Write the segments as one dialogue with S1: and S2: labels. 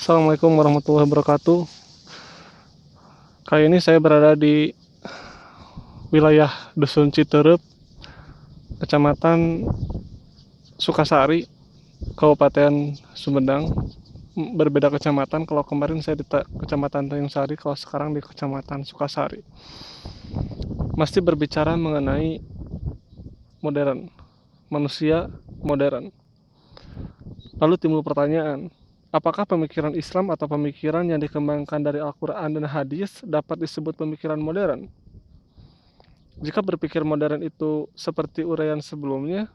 S1: Assalamualaikum warahmatullahi wabarakatuh. Kali ini saya berada di wilayah Dusun Citerep, Kecamatan Sukasari, Kabupaten Sumedang. Berbeda kecamatan, kalau kemarin saya di Kecamatan Tanjung Sari, kalau sekarang di Kecamatan Sukasari. Masih berbicara mengenai modern, manusia modern. Lalu timbul pertanyaan, apakah pemikiran Islam atau pemikiran yang dikembangkan dari Al-Quran dan Hadis dapat disebut pemikiran modern? Jika berpikir modern itu seperti uraian sebelumnya,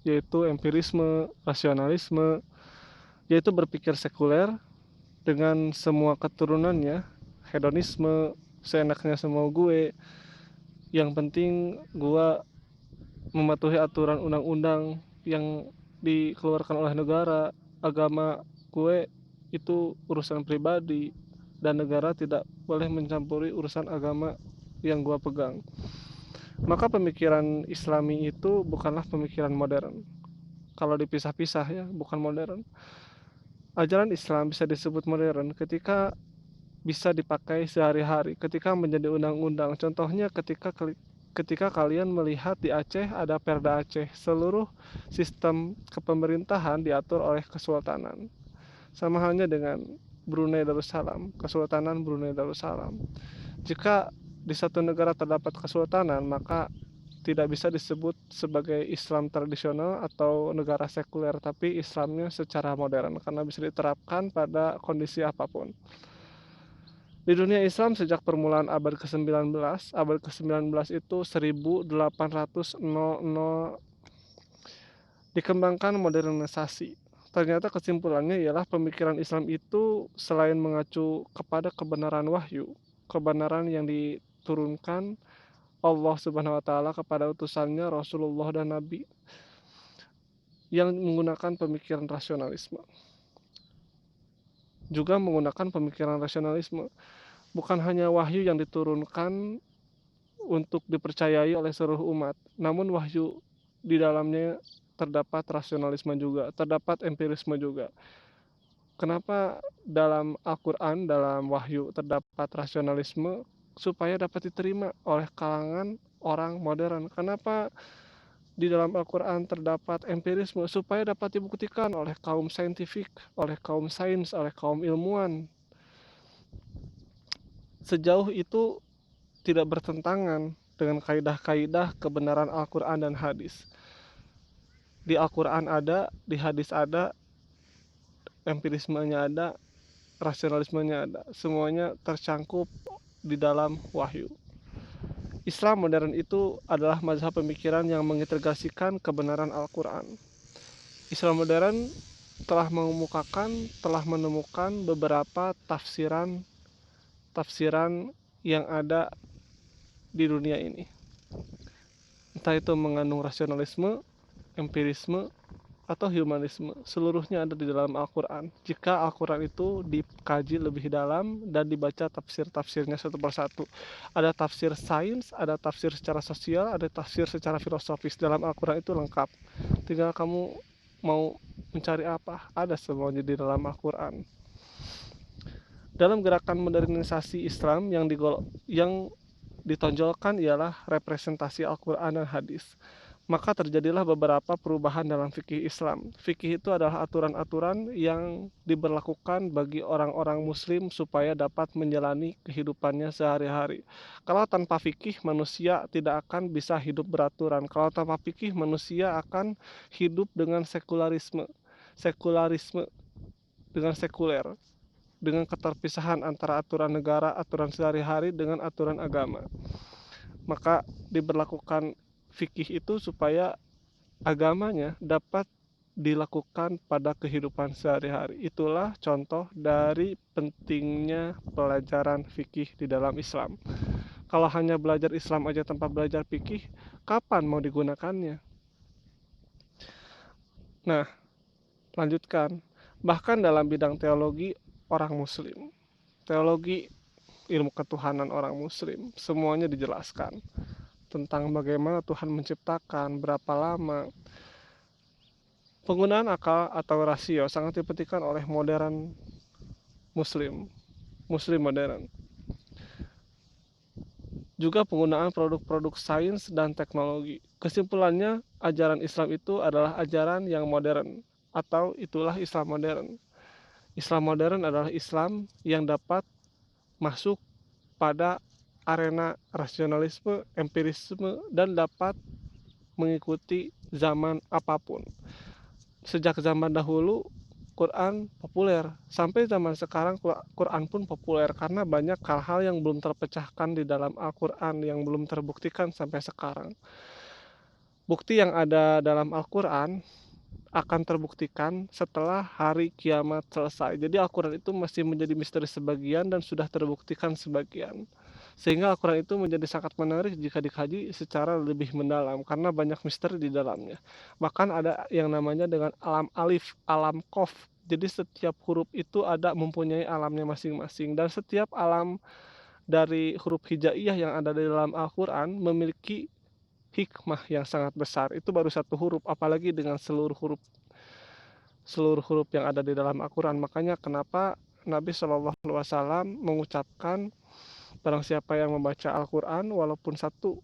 S1: yaitu empirisme, rasionalisme, yaitu berpikir sekuler dengan semua keturunannya, hedonisme, seenaknya semua gue, yang penting gue mematuhi aturan undang-undang yang dikeluarkan oleh negara, agama gue itu urusan pribadi, dan negara tidak boleh mencampuri urusan agama yang gue pegang. Maka pemikiran Islami itu bukanlah pemikiran modern. Kalau dipisah-pisah ya, bukan modern. Ajaran Islam bisa disebut modern ketika bisa dipakai sehari-hari, ketika menjadi undang-undang. Contohnya ketika kalian melihat di Aceh ada Perda Aceh, seluruh sistem kepemerintahan diatur oleh kesultanan. Sama halnya dengan Brunei Darussalam, Kesultanan Brunei Darussalam. Jika di satu negara terdapat kesultanan, maka tidak bisa disebut sebagai Islam tradisional atau negara sekuler, tapi Islamnya secara modern karena bisa diterapkan pada kondisi apapun. Di dunia Islam sejak permulaan abad ke-19 itu 1800 dikembangkan modernisasi. Ternyata kesimpulannya ialah pemikiran Islam itu selain mengacu kepada kebenaran wahyu, kebenaran yang diturunkan Allah Subhanahu wa taala kepada utusannya Rasulullah dan Nabi yang menggunakan pemikiran rasionalisme. Juga menggunakan pemikiran rasionalisme, bukan hanya wahyu yang diturunkan untuk dipercayai oleh seluruh umat, namun wahyu di dalamnya terdapat rasionalisme juga, terdapat empirisme juga. Kenapa dalam Al-Quran, dalam wahyu terdapat rasionalisme supaya dapat diterima oleh kalangan orang modern? Kenapa di dalam Al-Quran terdapat empirisme supaya dapat dibuktikan oleh kaum saintifik, oleh kaum sains, oleh kaum ilmuwan? Sejauh itu tidak bertentangan dengan kaidah-kaidah kebenaran Al-Quran dan hadis. Di Al-Quran ada, di hadis ada, empirismenya ada, rasionalismenya ada. Semuanya tercangkup di dalam wahyu. Islam modern itu adalah mazhab pemikiran yang mengintegrasikan kebenaran Al-Quran. Islam modern telah menemukan beberapa tafsiran yang ada di dunia ini. Entah itu mengandung rasionalisme, empirisme, atau humanisme, seluruhnya ada di dalam Al-Quran. Jika Al-Quran itu dikaji lebih dalam dan dibaca tafsir-tafsirnya satu persatu. Ada tafsir sains, ada tafsir secara sosial, ada tafsir secara filosofis. Dalam Al-Quran itu lengkap. Tinggal kamu mau mencari apa, ada semuanya di dalam Al-Quran. Dalam gerakan modernisasi Islam yang ditonjolkan ialah representasi Al-Quran dan hadis. Maka terjadilah beberapa perubahan dalam fikih Islam. Fikih itu adalah aturan-aturan yang diberlakukan bagi orang-orang muslim supaya dapat menjalani kehidupannya sehari-hari. Kalau tanpa fikih, manusia tidak akan bisa hidup beraturan. Kalau tanpa fikih, manusia akan hidup dengan sekularisme dengan sekuler, dengan keterpisahan antara aturan negara, aturan sehari-hari dengan aturan agama. Maka diberlakukan fikih itu supaya agamanya dapat dilakukan pada kehidupan sehari-hari. Itulah contoh dari pentingnya pelajaran fikih di dalam Islam. Kalau hanya belajar Islam aja tanpa belajar fikih, kapan mau digunakannya? Nah, lanjutkan. Bahkan dalam bidang teologi orang muslim, teologi ilmu ketuhanan orang muslim, semuanya dijelaskan tentang bagaimana Tuhan menciptakan, berapa lama. Penggunaan akal atau rasio sangat dipentingkan oleh modern muslim modern. Juga penggunaan produk-produk sains dan teknologi. Kesimpulannya, ajaran Islam itu adalah ajaran yang modern, atau itulah Islam modern. Islam modern adalah Islam yang dapat masuk pada arena rasionalisme, empirisme, dan dapat mengikuti zaman apapun. Sejak zaman dahulu Quran populer, sampai zaman sekarang Quran pun populer karena banyak hal-hal yang belum terpecahkan di dalam Al-Quran yang belum terbuktikan sampai sekarang. Bukti yang ada dalam Al-Quran akan terbuktikan setelah hari kiamat selesai. Jadi Al-Quran itu masih menjadi misteri sebagian dan sudah terbuktikan sebagian. Sehingga Al-Quran itu menjadi sangat menarik jika dikaji secara lebih mendalam karena banyak misteri di dalamnya. Bahkan ada yang namanya dengan alam alif, alam qaf. Jadi setiap huruf itu ada mempunyai alamnya masing-masing dan setiap alam dari huruf hijaiyah yang ada di dalam Al-Quran memiliki hikmah yang sangat besar. Itu baru satu huruf, apalagi dengan seluruh huruf yang ada di dalam Al-Quran. Makanya kenapa Nabi Shallallahu Alaihi Wasallam mengucapkan barang siapa yang membaca Al-Quran walaupun satu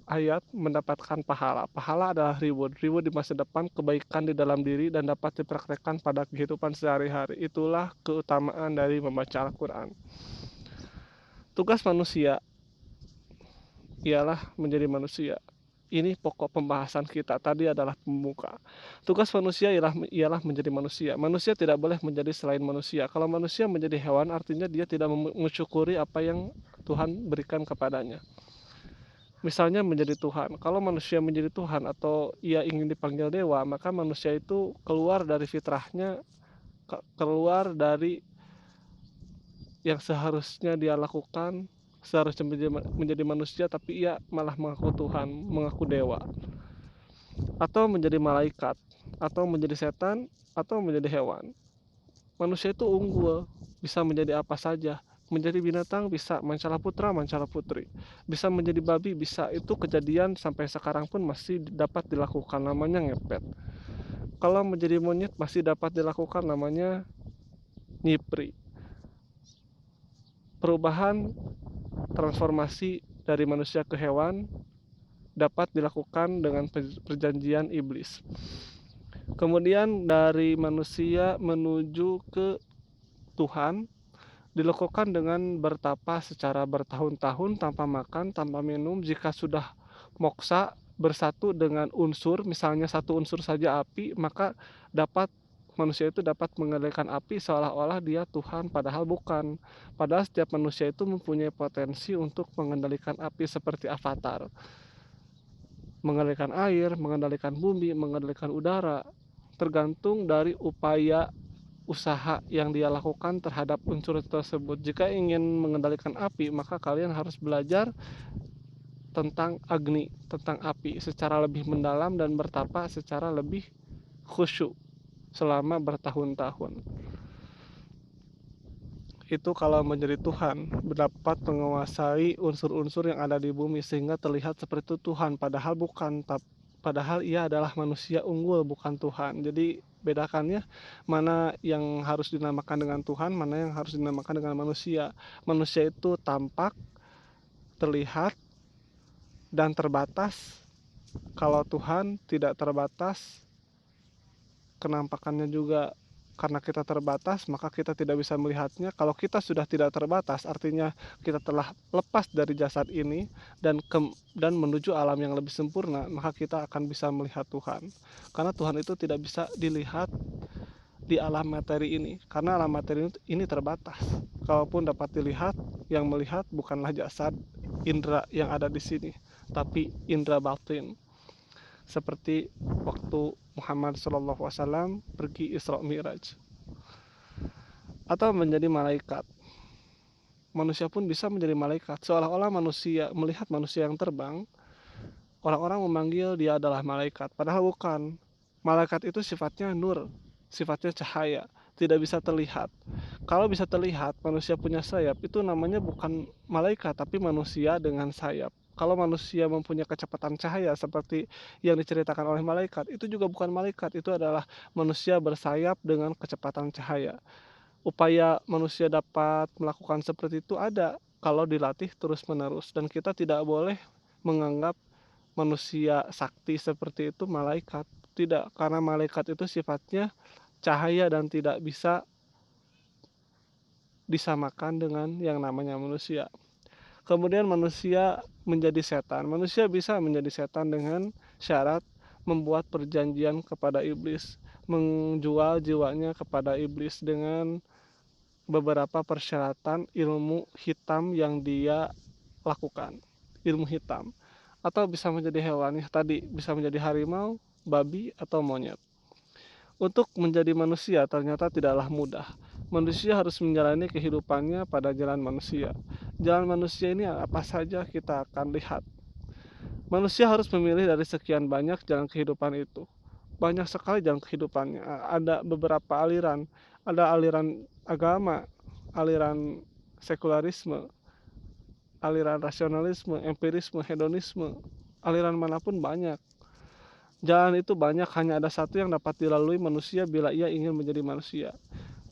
S1: ayat mendapatkan pahala. Pahala adalah reward di masa depan, kebaikan di dalam diri dan dapat dipraktekkan pada kehidupan sehari-hari. Itulah keutamaan dari membaca Al-Quran. Tugas manusia ialah menjadi manusia. Ini pokok pembahasan kita tadi adalah pembuka. Tugas manusia ialah menjadi manusia. Manusia tidak boleh menjadi selain manusia. Kalau manusia menjadi hewan, artinya dia tidak mensyukuri apa yang Tuhan berikan kepadanya. Misalnya menjadi Tuhan. Kalau manusia menjadi Tuhan atau ia ingin dipanggil dewa, maka manusia itu keluar dari fitrahnya, keluar dari yang seharusnya dia lakukan, seharusnya menjadi manusia, tapi ia malah mengaku Tuhan, mengaku dewa, atau menjadi malaikat, atau menjadi setan, atau menjadi hewan. Manusia itu unggul, bisa menjadi apa saja. Menjadi binatang bisa, mancala putra, mancala putri. Bisa menjadi babi, bisa. Itu kejadian sampai sekarang pun masih dapat dilakukan, namanya ngepet. Kalau menjadi monyet masih dapat dilakukan, namanya nyipri. Perubahan transformasi dari manusia ke hewan dapat dilakukan dengan perjanjian iblis. Kemudian dari manusia menuju ke Tuhan dilakukan dengan bertapa secara bertahun-tahun tanpa makan, tanpa minum. Jika sudah moksa bersatu dengan unsur, misalnya satu unsur saja api, maka manusia itu dapat mengendalikan api seolah-olah dia Tuhan, padahal bukan. Padahal setiap manusia itu mempunyai potensi untuk mengendalikan api seperti Avatar. Mengendalikan air, mengendalikan bumi, mengendalikan udara. Tergantung dari upaya usaha yang dia lakukan terhadap unsur tersebut. Jika ingin mengendalikan api, maka kalian harus belajar tentang Agni, tentang api secara lebih mendalam dan bertapa secara lebih khusyuk selama bertahun-tahun. Itu kalau menjadi Tuhan, dapat menguasai unsur-unsur yang ada di bumi sehingga terlihat seperti Tuhan, padahal bukan. Padahal ia adalah manusia unggul, bukan Tuhan. Jadi bedakannya mana yang harus dinamakan dengan Tuhan, mana yang harus dinamakan dengan manusia. Manusia itu tampak, terlihat, dan terbatas. Kalau Tuhan tidak terbatas, kenampakannya juga. Karena kita terbatas, maka kita tidak bisa melihatnya. Kalau kita sudah tidak terbatas, artinya kita telah lepas dari jasad ini dan menuju alam yang lebih sempurna, maka kita akan bisa melihat Tuhan. Karena Tuhan itu tidak bisa dilihat di alam materi ini, karena alam materi ini terbatas. Kalaupun dapat dilihat, yang melihat bukanlah jasad indera yang ada di sini, tapi indera batin. Seperti waktu Muhammad SAW pergi Isra Mi'raj. Atau menjadi malaikat. Manusia pun bisa menjadi malaikat. Seolah-olah manusia melihat manusia yang terbang, orang-orang memanggil dia adalah malaikat. Padahal bukan. Malaikat itu sifatnya nur, sifatnya cahaya, tidak bisa terlihat. Kalau bisa terlihat, manusia punya sayap, itu namanya bukan malaikat, tapi manusia dengan sayap. Kalau manusia mempunyai kecepatan cahaya seperti yang diceritakan oleh malaikat, itu juga bukan malaikat, itu adalah manusia bersayap dengan kecepatan cahaya. Upaya manusia dapat melakukan seperti itu ada kalau dilatih terus-menerus, dan kita tidak boleh menganggap manusia sakti seperti itu malaikat. Tidak, karena malaikat itu sifatnya cahaya dan tidak bisa disamakan dengan yang namanya manusia. Kemudian manusia menjadi setan. Manusia bisa menjadi setan dengan syarat membuat perjanjian kepada iblis, menjual jiwanya kepada iblis dengan beberapa persyaratan ilmu hitam yang dia lakukan. Ilmu hitam. Atau bisa menjadi hewan, ya tadi bisa menjadi harimau, babi, atau monyet. Untuk menjadi manusia ternyata tidaklah mudah. Manusia harus menjalani kehidupannya pada jalan manusia. Jalan manusia ini apa saja kita akan lihat. Manusia harus memilih dari sekian banyak jalan kehidupan itu. Banyak sekali jalan kehidupannya. Ada beberapa aliran. Ada aliran agama, aliran sekularisme, aliran rasionalisme, empirisme, hedonisme. Aliran manapun banyak. Jalan itu banyak, hanya ada satu yang dapat dilalui manusia bila ia ingin menjadi manusia.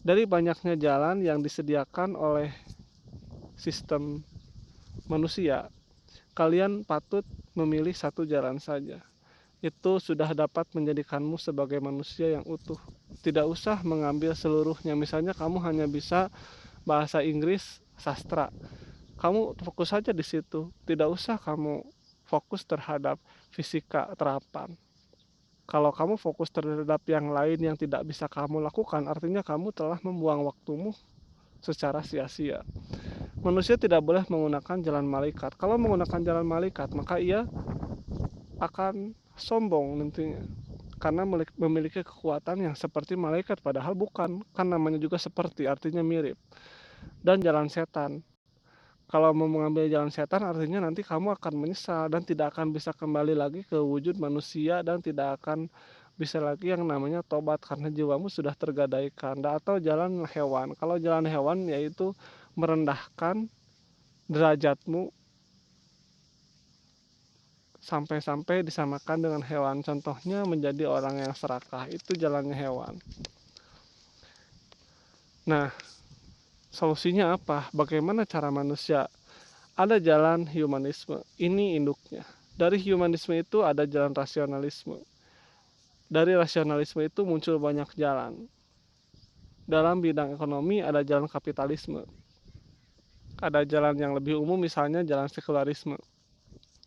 S1: Dari banyaknya jalan yang disediakan oleh sistem manusia, kalian patut memilih satu jalan saja. Itu sudah dapat menjadikanmu sebagai manusia yang utuh. Tidak usah mengambil seluruhnya. Misalnya kamu hanya bisa bahasa Inggris, sastra. Kamu fokus saja di situ. Tidak usah kamu fokus terhadap fisika terapan. Kalau kamu fokus terhadap yang lain yang tidak bisa kamu lakukan, artinya kamu telah membuang waktumu secara sia-sia. Manusia tidak boleh menggunakan jalan malaikat. Kalau menggunakan jalan malaikat, maka ia akan sombong nantinya. Karena memiliki kekuatan yang seperti malaikat, padahal bukan. Kan namanya juga seperti, artinya mirip. Dan jalan setan. Kalau mau mengambil jalan setan, artinya nanti kamu akan menyesal dan tidak akan bisa kembali lagi ke wujud manusia, dan tidak akan bisa lagi yang namanya tobat karena jiwamu sudah tergadaikan. Atau jalan hewan. Kalau jalan hewan yaitu merendahkan derajatmu sampai-sampai disamakan dengan hewan. Contohnya menjadi orang yang serakah. Itu jalannya hewan. Nah, solusinya apa? Bagaimana cara manusia? Ada jalan humanisme. Ini induknya. Dari humanisme itu ada jalan rasionalisme. Dari rasionalisme itu muncul banyak jalan. Dalam bidang ekonomi ada jalan kapitalisme. Ada jalan yang lebih umum, misalnya jalan sekularisme.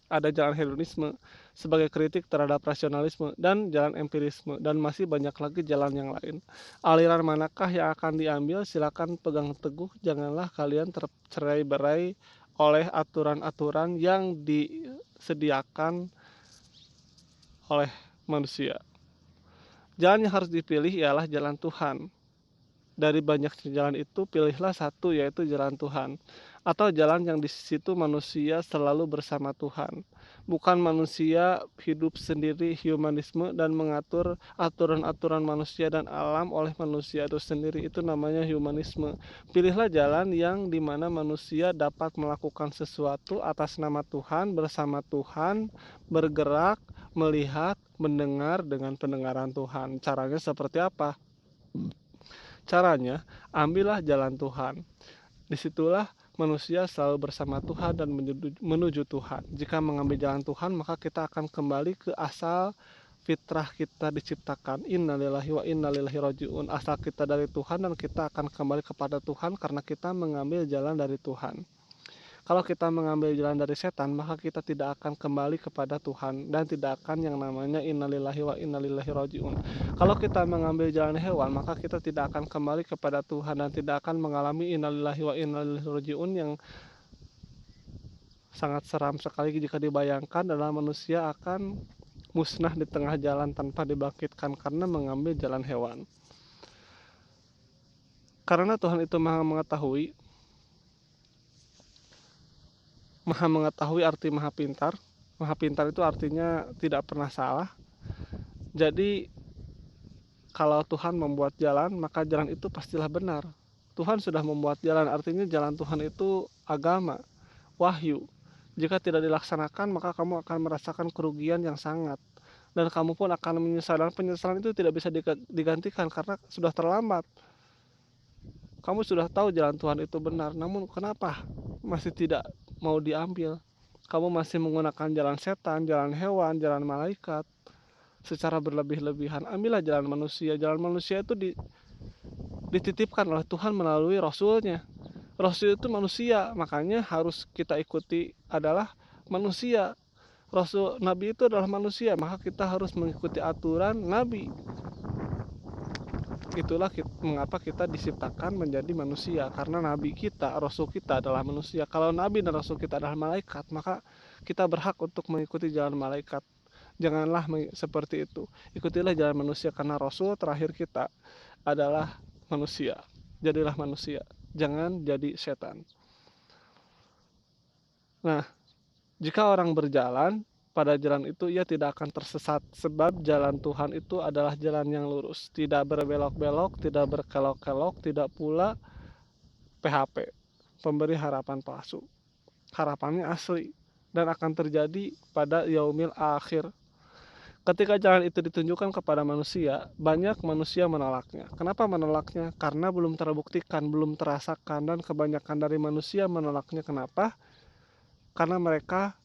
S1: Ada jalan hedonisme sebagai kritik terhadap rasionalisme, dan jalan empirisme, dan masih banyak lagi jalan yang lain. Aliran manakah yang akan diambil, silakan pegang teguh. Janganlah kalian tercerai-berai oleh aturan-aturan yang disediakan oleh manusia. Jalan yang harus dipilih ialah jalan Tuhan. Dari banyak jalan itu, pilihlah satu, yaitu jalan Tuhan. Atau jalan yang di situ manusia selalu bersama Tuhan. Bukan manusia hidup sendiri, humanisme, dan mengatur aturan-aturan manusia dan alam oleh manusia itu sendiri. Itu namanya humanisme. Pilihlah jalan yang dimana manusia dapat melakukan sesuatu atas nama Tuhan, bersama Tuhan, bergerak, melihat, mendengar dengan pendengaran Tuhan. Caranya seperti apa? Caranya, ambillah jalan Tuhan. Disitulah manusia selalu bersama Tuhan dan menuju Tuhan. Jika mengambil jalan Tuhan, maka kita akan kembali ke asal fitrah kita diciptakan. Innalillahi wa innalillahi rajiun. Asal kita dari Tuhan, dan kita akan kembali kepada Tuhan karena kita mengambil jalan dari Tuhan. Kalau kita mengambil jalan dari setan, maka kita tidak akan kembali kepada Tuhan, dan tidak akan yang namanya innalillahi wa innalillahi rajiun. Kalau kita mengambil jalan hewan, maka kita tidak akan kembali kepada Tuhan, dan tidak akan mengalami innalillahi wa innalillahi rajiun yang sangat seram sekali jika dibayangkan. Adalah manusia akan musnah di tengah jalan tanpa dibangkitkan karena mengambil jalan hewan. Karena Tuhan itu maha mengetahui arti maha pintar. Maha pintar itu artinya tidak pernah salah. Jadi kalau Tuhan membuat jalan, maka jalan itu pastilah benar. Tuhan sudah membuat jalan, artinya jalan Tuhan itu agama, wahyu. Jika tidak dilaksanakan, maka kamu akan merasakan kerugian yang sangat, dan kamu pun akan menyesal. Dan penyesalan itu tidak bisa digantikan karena sudah terlambat. Kamu sudah tahu jalan Tuhan itu benar, namun kenapa masih tidak mau diambil? Kamu masih menggunakan jalan setan, jalan hewan, jalan malaikat secara berlebih-lebihan. Ambillah jalan manusia. Jalan manusia itu dititipkan oleh Tuhan melalui Rasulnya. Rasul itu manusia, makanya harus kita ikuti adalah manusia. Rasul Nabi itu adalah manusia, maka kita harus mengikuti aturan Nabi. Itulah mengapa kita diciptakan menjadi manusia, karena Nabi kita, Rasul kita adalah manusia. Kalau Nabi dan Rasul kita adalah malaikat, maka kita berhak untuk mengikuti jalan malaikat. Janganlah seperti itu. Ikutilah jalan manusia, karena Rasul terakhir kita adalah manusia. Jadilah manusia, jangan jadi setan. Nah, jika orang berjalan pada jalan itu, ia tidak akan tersesat, sebab jalan Tuhan itu adalah jalan yang lurus, tidak berbelok-belok, tidak berkelok-kelok, tidak pula PHP, pemberi harapan palsu. Harapannya asli dan akan terjadi pada yaumil akhir. Ketika jalan itu ditunjukkan kepada manusia, banyak manusia menolaknya. Kenapa menolaknya? Karena belum terbuktikan, belum terasakan, dan kebanyakan dari manusia menolaknya. Kenapa? Karena mereka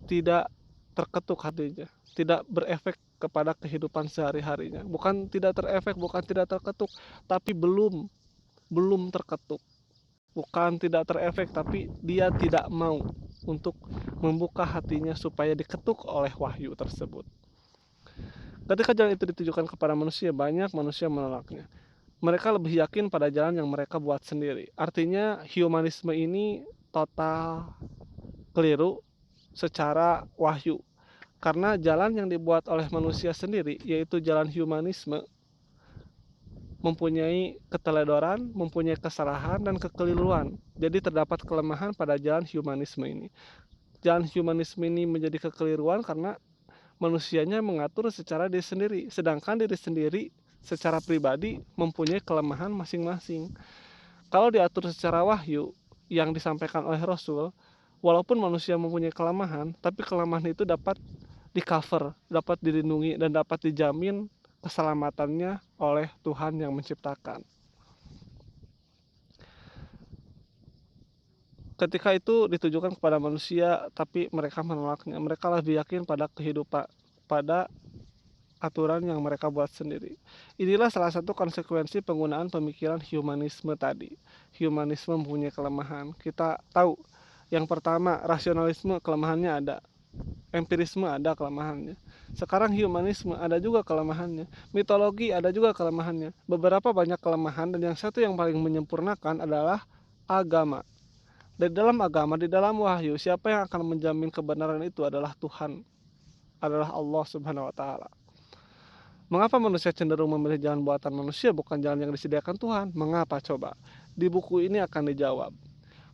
S1: tidak terketuk hatinya, tidak berefek kepada kehidupan sehari-harinya. Bukan tidak terefek, bukan tidak terketuk, tapi belum terketuk. Bukan tidak terefek, tapi dia tidak mau untuk membuka hatinya supaya diketuk oleh wahyu tersebut. Ketika jalan itu ditujukan kepada manusia, banyak manusia menolaknya. Mereka lebih yakin pada jalan yang mereka buat sendiri. Artinya humanisme ini total keliru secara wahyu. Karena jalan yang dibuat oleh manusia sendiri, yaitu jalan humanisme, mempunyai keteledoran, mempunyai kesalahan dan kekeliruan. Jadi terdapat kelemahan pada jalan humanisme ini. Jalan humanisme ini menjadi kekeliruan karena manusianya mengatur secara diri sendiri, sedangkan diri sendiri secara pribadi mempunyai kelemahan masing-masing. Kalau diatur secara wahyu yang disampaikan oleh Rasul, walaupun manusia mempunyai kelemahan, tapi kelemahan itu dapat di-cover, dapat dilindungi, dan dapat dijamin keselamatannya oleh Tuhan yang menciptakan. Ketika itu ditujukan kepada manusia, tapi mereka menolaknya. Mereka lebih yakin pada kehidupan, pada aturan yang mereka buat sendiri. Inilah salah satu konsekuensi penggunaan pemikiran humanisme tadi. Humanisme mempunyai kelemahan. Kita tahu, yang pertama, rasionalisme kelemahannya ada. Empirisme ada kelemahannya. Sekarang humanisme ada juga kelemahannya. Mitologi ada juga kelemahannya. Beberapa banyak kelemahan, dan yang satu yang paling menyempurnakan adalah agama. Di dalam agama, di dalam wahyu, siapa yang akan menjamin kebenaran itu adalah Tuhan, adalah Allah Subhanahu wa Ta'ala. Mengapa manusia cenderung memilih jalan buatan manusia, bukan jalan yang disediakan Tuhan? Mengapa coba? Di buku ini akan dijawab.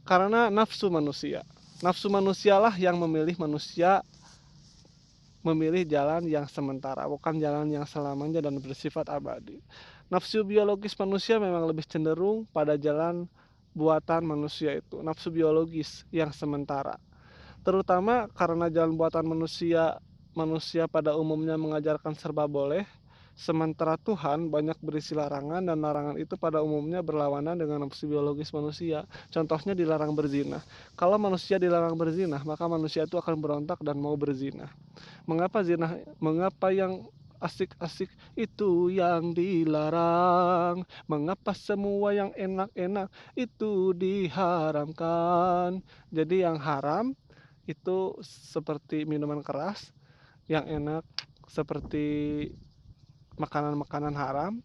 S1: Karena nafsu manusia. Nafsu manusialah yang memilih manusia memilih jalan yang sementara, bukan jalan yang selamanya dan bersifat abadi. Nafsu biologis manusia memang lebih cenderung pada jalan buatan manusia itu, nafsu biologis yang sementara. Terutama karena jalan buatan manusia pada umumnya mengajarkan serba boleh, sementara Tuhan banyak berisi larangan, dan larangan itu pada umumnya berlawanan dengan nafsu biologis manusia. Contohnya dilarang berzina. Kalau manusia dilarang berzina, maka manusia itu akan berontak dan mau berzina. Mengapa zina? Mengapa yang asik-asik itu yang dilarang? Mengapa semua yang enak-enak itu diharamkan? Jadi yang haram itu seperti minuman keras, yang enak seperti makanan-makanan haram,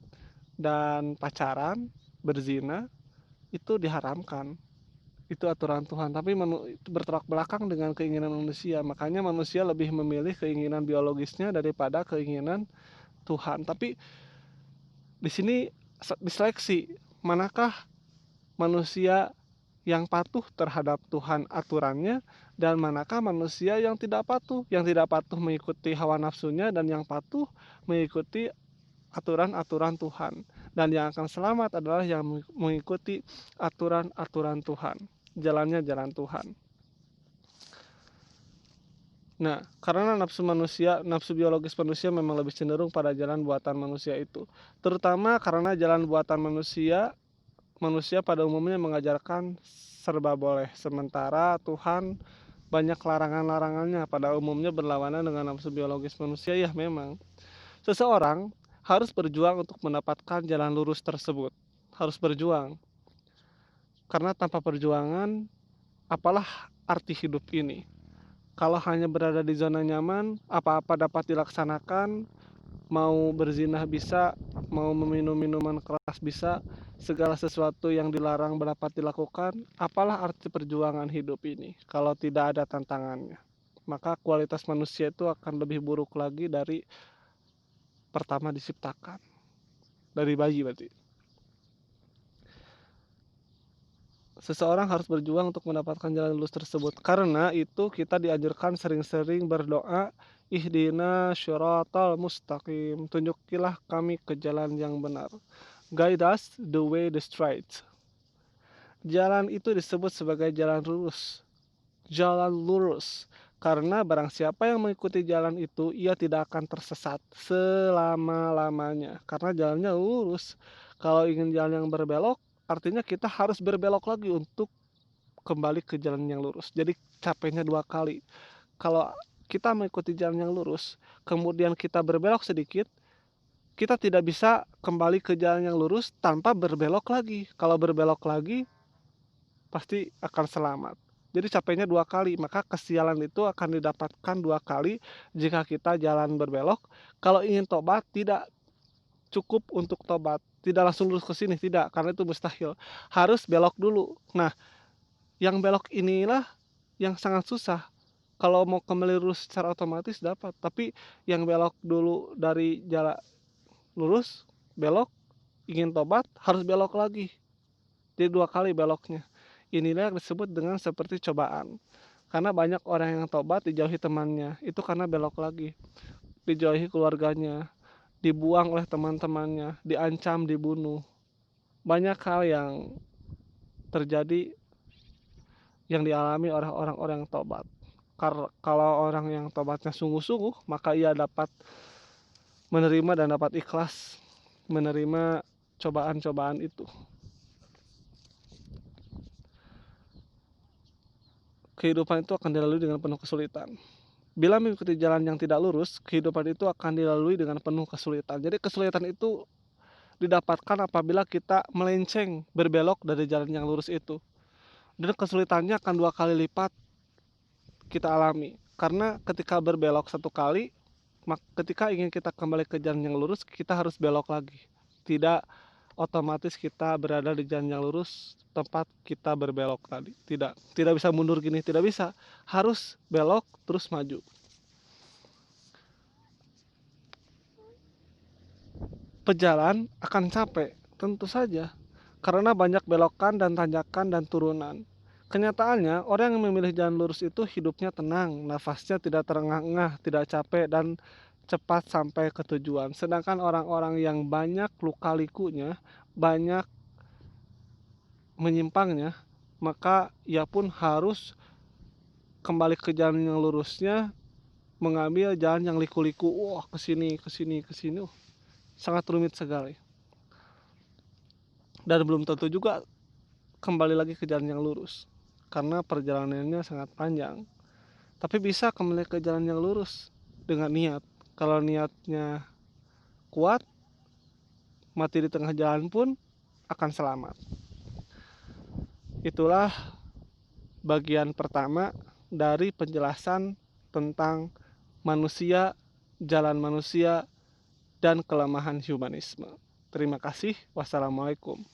S1: dan pacaran, berzina, itu diharamkan. Itu aturan Tuhan, tapi itu bertolak belakang dengan keinginan manusia. Makanya manusia lebih memilih keinginan biologisnya daripada keinginan Tuhan. Tapi di sini diseleksi, manakah manusia yang patuh terhadap Tuhan aturannya, dan manakah manusia yang tidak patuh mengikuti hawa nafsunya, dan yang patuh mengikuti aturan-aturan Tuhan. Dan yang akan selamat adalah yang mengikuti aturan-aturan Tuhan, jalannya jalan Tuhan. Nah, karena nafsu biologis manusia memang lebih cenderung pada jalan buatan manusia itu. Terutama karena jalan buatan manusia pada umumnya mengajarkan serba boleh, sementara Tuhan banyak larangan-larangannya pada umumnya berlawanan dengan nafsu biologis manusia. Ya memang, seseorang harus berjuang untuk mendapatkan jalan lurus tersebut. Harus berjuang, karena tanpa perjuangan, apalah arti hidup ini? Kalau hanya berada di zona nyaman, apa-apa dapat dilaksanakan, mau berzinah bisa, mau meminum minuman keras bisa, segala sesuatu yang dilarang dapat dilakukan. Apalah arti perjuangan hidup ini kalau tidak ada tantangannya? Maka kualitas manusia itu akan lebih buruk lagi dari pertama diciptakan, dari bayi berarti. Seseorang harus berjuang untuk mendapatkan jalan lurus tersebut. Karena itu kita dianjurkan sering-sering berdoa, ihdina syiratal mustaqim, tunjukilah kami ke jalan yang benar. Guide us the way the straight. Jalan itu disebut sebagai jalan lurus. Jalan lurus. Karena barang siapa yang mengikuti jalan itu, ia tidak akan tersesat selama-lamanya. Karena jalannya lurus. Kalau ingin jalan yang berbelok, artinya kita harus berbelok lagi untuk kembali ke jalan yang lurus. Jadi capeknya dua kali. Kalau kita mengikuti jalan yang lurus, kemudian kita berbelok sedikit, kita tidak bisa kembali ke jalan yang lurus tanpa berbelok lagi. Kalau berbelok lagi, pasti akan selamat. Jadi capeknya dua kali, maka kesialan itu akan didapatkan dua kali jika kita jalan berbelok. Kalau ingin tobat, tidak cukup untuk tobat. Tidak langsung lurus ke sini, tidak, karena itu mustahil. Harus belok dulu. Nah, yang belok inilah yang sangat susah. Kalau mau kembali lurus secara otomatis dapat, tapi yang belok dulu dari jalan lurus, belok, ingin tobat, harus belok lagi. Jadi dua kali beloknya. Inilah yang disebut dengan seperti cobaan. Karena banyak orang yang tobat dijauhi temannya, itu karena belok lagi. Dijauhi keluarganya, dibuang oleh teman-temannya, diancam, dibunuh. Banyak hal yang terjadi yang dialami oleh orang-orang yang tobat. Kalau orang yang tobatnya sungguh-sungguh, maka ia dapat menerima dan dapat ikhlas menerima cobaan-cobaan itu. Kehidupan itu akan dilalui dengan penuh kesulitan. Bila mengikuti jalan yang tidak lurus, kehidupan itu akan dilalui dengan penuh kesulitan. Jadi kesulitan itu didapatkan apabila kita melenceng, berbelok dari jalan yang lurus itu. Dan kesulitannya akan dua kali lipat kita alami. Karena ketika berbelok satu kali, ketika ingin kita kembali ke jalan yang lurus, kita harus belok lagi. Tidak otomatis kita berada di jalan yang lurus tempat kita berbelok tadi. Tidak bisa mundur gini, tidak bisa. Harus belok terus maju. Pejalan akan capek, tentu saja. Karena banyak belokan dan tanjakan dan turunan. Kenyataannya, orang yang memilih jalan lurus itu hidupnya tenang, nafasnya tidak terengah-engah, tidak capek, dan cepat sampai ke tujuan. Sedangkan orang-orang yang banyak luka-likunya, banyak menyimpangnya, maka ia pun harus kembali ke jalan yang lurusnya, mengambil jalan yang liku-liku. Wah, kesini, kesini, kesini. Sangat rumit sekali. Dan belum tentu juga kembali lagi ke jalan yang lurus. Karena perjalanannya sangat panjang. Tapi bisa kembali ke jalan yang lurus dengan niat. Kalau niatnya kuat, mati di tengah jalan pun akan selamat. Itulah bagian pertama dari penjelasan tentang manusia, jalan manusia, dan kelemahan humanisme. Terima kasih. Wassalamualaikum.